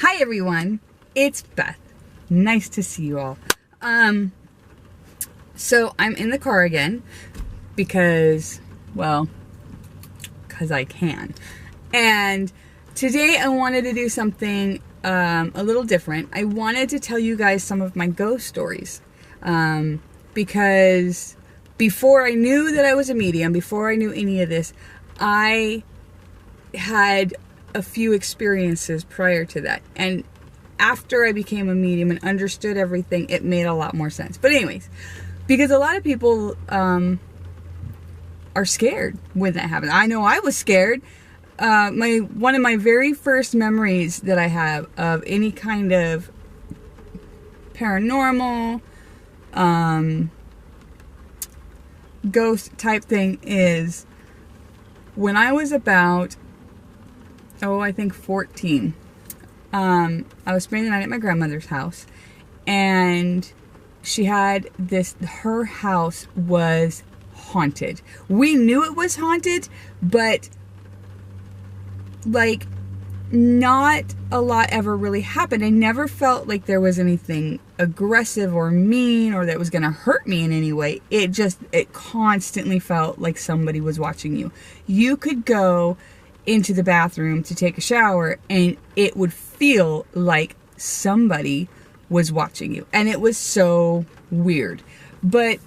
Hi everyone, it's Beth. Nice to see you all. So I'm in the car again because I can. And today I wanted to do something a little different. I wanted to tell you guys some of my ghost stories. Because before I knew that I was a medium, before I knew any of this, I had a few experiences prior to that. And after I became a medium and understood everything, it made a lot more sense. But anyways, because a lot of people are scared when that happens. I know I was scared. One of my very first memories that I have of any kind of paranormal ghost type thing is when I was about I think 14. I was spending the night at my grandmother's house, and she had her house was haunted. We knew it was haunted, but like not a lot ever really happened. I never felt like there was anything aggressive or mean or that was going to hurt me in any way. It constantly felt like somebody was watching you. You could go into the bathroom to take a shower and it would feel like somebody was watching you, and it was so weird. But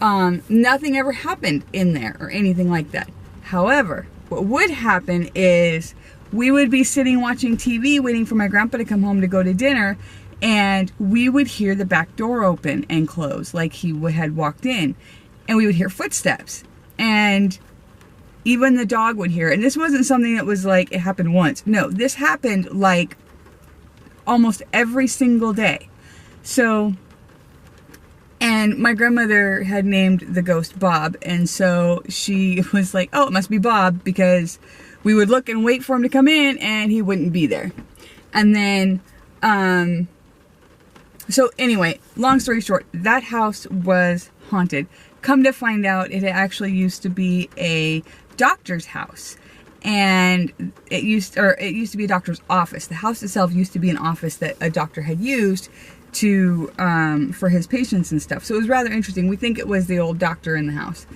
nothing ever happened in there or anything like that. However, what would happen is we would be sitting watching TV waiting for my grandpa to come home to go to dinner, and we would hear the back door open and close like he had walked in, and we would hear footsteps, and even the dog would hear it. And this wasn't something that was like it happened once. No, this happened like almost every single day. So, and my grandmother had named the ghost Bob, and so she was like, oh, it must be Bob, because we would look and wait for him to come in and he wouldn't be there. And then, so anyway, long story short, that house was haunted. Come to find out, it actually used to be a doctor's house, and it used to be a doctor's office. The house itself used to be an office that a doctor had used to for his patients and stuff. So it was rather interesting. We think it was the old doctor in the house.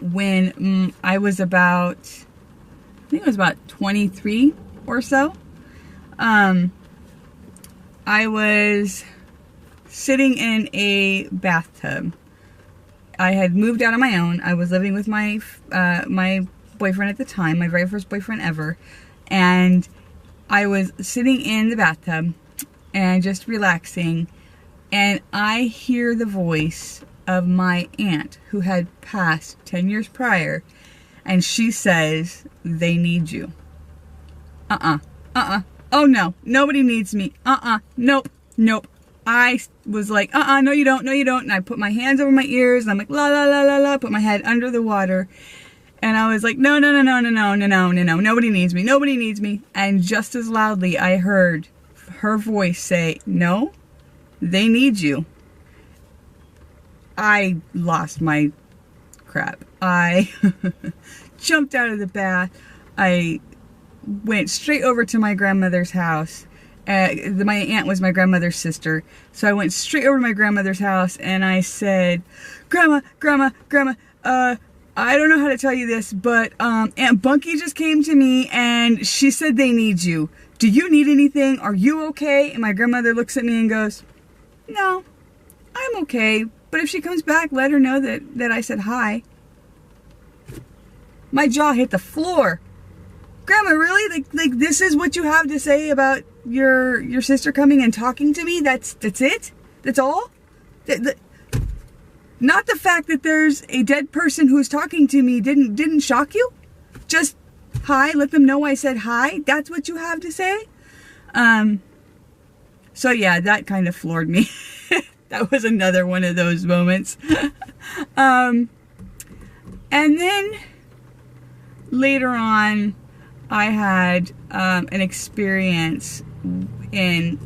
When I was about, I think it was about 23 or so, I was sitting in a bathtub. I had moved out on my own. I was living with my my boyfriend at the time, my very first boyfriend ever, and I was sitting in the bathtub and just relaxing, and I hear the voice of my aunt who had passed 10 years prior, and she says, they need you. Oh no, nobody needs me. Nope, nope. I was like, no you don't, no you don't. And I put my hands over my ears and I'm like, la la la la la, put my head under the water. And I was like, no, no, no, no, no, no, no, no, no, no, nobody needs me, nobody needs me. And just as loudly, I heard her voice say, no, they need you. I lost my crap. I jumped out of the bath. I went straight over to my grandmother's house. My aunt was my grandmother's sister. So I went straight over to my grandmother's house and I said, Grandma, Grandma, Grandma, I don't know how to tell you this, but Aunt Bunky just came to me and she said they need you. Do you need anything? Are you okay? And my grandmother looks at me and goes, no, I'm okay. But if she comes back, let her know that I said hi. My jaw hit the floor. Grandma, really? Like this is what you have to say about your sister coming and talking to me? That's it? That's all? Not the fact that there's a dead person who's talking to me didn't shock you? Just hi, let them know I said hi? That's what you have to say? So yeah, that kind of floored me. That was another one of those moments. And then later on, I had an experience in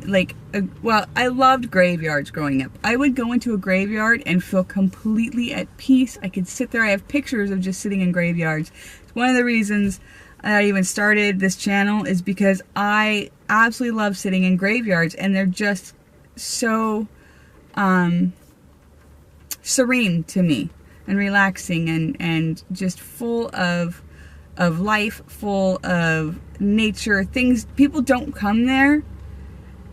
I loved graveyards growing up. I would go into a graveyard and feel completely at peace. I could sit there. I have pictures of just sitting in graveyards. It's one of the reasons I even started this channel is because I absolutely love sitting in graveyards, and they're just so serene to me and relaxing and just full of life, full of nature. Things, people don't come there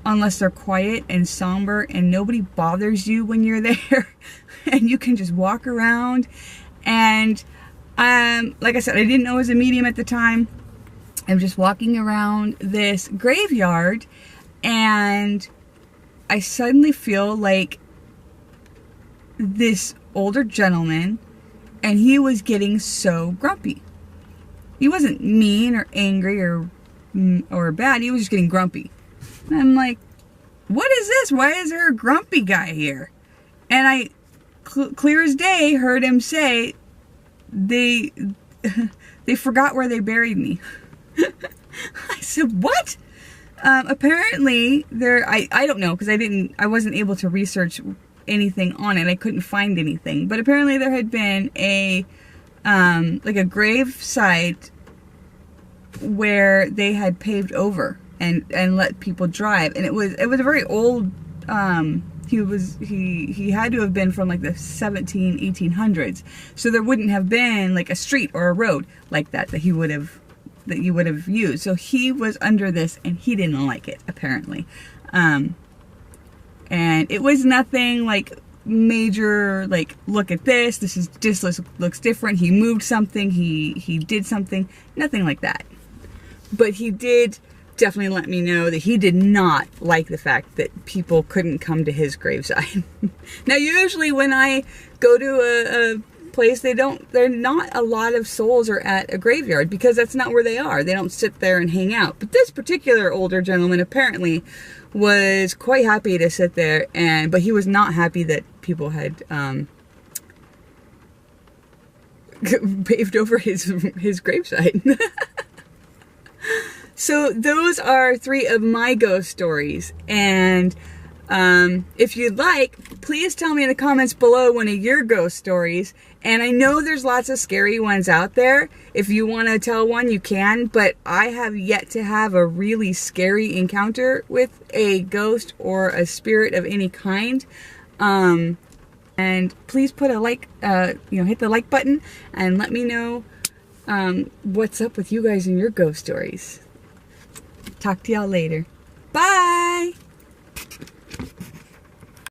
unless they're quiet and somber and nobody bothers you when you're there and you can just walk around. And like I said, I didn't know I was a medium at the time. I'm just walking around this graveyard and I suddenly feel like this older gentleman, and he was getting so grumpy. He wasn't mean or angry or bad. He was just getting grumpy. And I'm like, what is this? Why is there a grumpy guy here? And I, clear as day, heard him say, they forgot where they buried me. I said, what? Apparently, I don't know, because I wasn't able to research anything on it. I couldn't find anything. But apparently there had been like a grave site where they had paved over and let people drive, and it was a very old, he had to have been from like the 1800s, so there wouldn't have been like a street or a road like that you would have used. So he was under this and he didn't like it, apparently. And it was nothing like major, like, look at this looks different, he moved something, he did something, nothing like that. But he did definitely let me know that he did not like the fact that people couldn't come to his graveside. Now usually when I go to a place, they're not a lot of souls are at a graveyard, because that's not where they are. They don't sit there and hang out. But this particular older gentleman apparently was quite happy to sit there, but he was not happy that people had paved over his gravesite. So those are 3 of my ghost stories, and if you'd like, please tell me in the comments below one of your ghost stories. And I know there's lots of scary ones out there. If you want to tell one, you can, but I have yet to have a really scary encounter with a ghost or a spirit of any kind. And please put a like, hit the like button and let me know what's up with you guys and your ghost stories. Talk to y'all later. Bye!